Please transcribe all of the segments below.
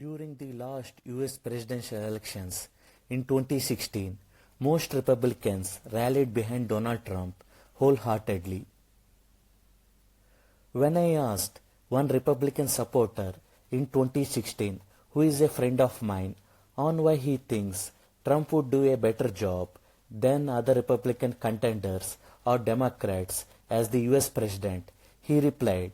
During the last US presidential elections in 2016, most Republicans rallied behind Donald Trump wholeheartedly. When I asked one Republican supporter in 2016, who is a friend of mine, on why he thinks Trump would do a better job than other Republican contenders or Democrats as the US president, he replied,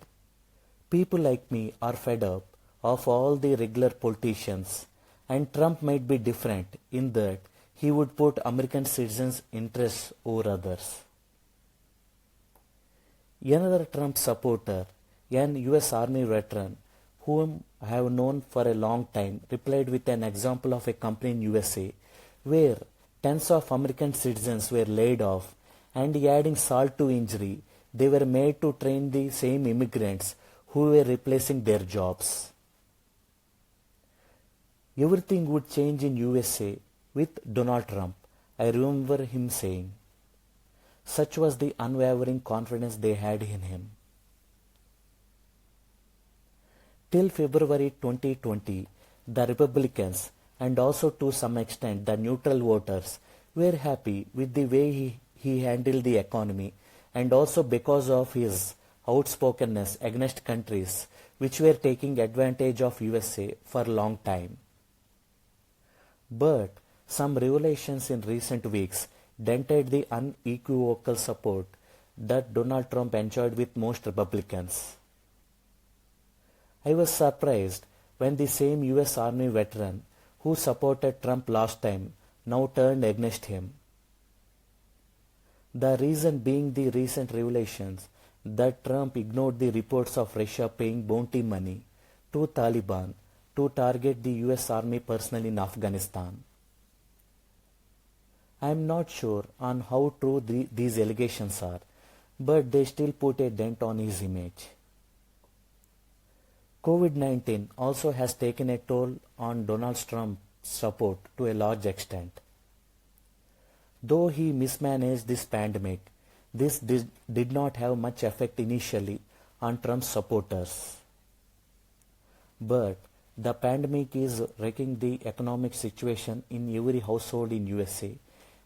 "People like me are fed up of all the regular politicians, and Trump might be different in that he would put American citizens' interests over others." Another Trump supporter, an US Army veteran whom I have known for a long time, replied with an example of a company in USA where tens of American citizens were laid off, and adding salt to injury, they were made to train the same immigrants who were replacing their jobs. Everything would change in USA with Donald Trump, I remember him saying. Such was the unwavering confidence they had in him. Till February 2020, the Republicans, and also to some extent the neutral voters, were happy with the way he handled the economy, and also because of his outspokenness against countries which were taking advantage of USA for a long time. But some revelations in recent weeks dented the unequivocal support that Donald Trump enjoyed with most Republicans. I was surprised when the same US Army veteran who supported Trump last time now turned against him. The reason being the recent revelations that Trump ignored the reports of Russia paying bounty money to Taliban to target the US Army personnel in Afghanistan. I am not sure on how true these allegations are, but they still put a dent on his image. COVID-19 also has taken a toll on Donald Trump's support to a large extent. Though he mismanaged this pandemic, this did not have much effect initially on Trump's supporters. But the pandemic is wrecking the economic situation in every household in USA,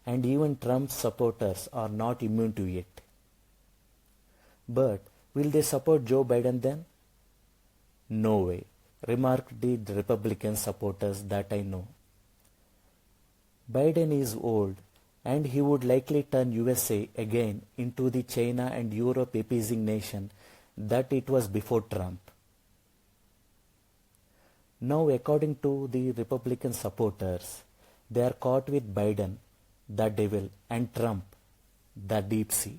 and even Trump's supporters are not immune to it. But will they support Joe Biden then? No way, remarked the Republican supporters that I know. Biden is old, and he would likely turn USA again into the China and Europe appeasing nation that it was before Trump. Now, according to the Republican supporters, they are caught with Biden, the devil, and Trump, the deep sea.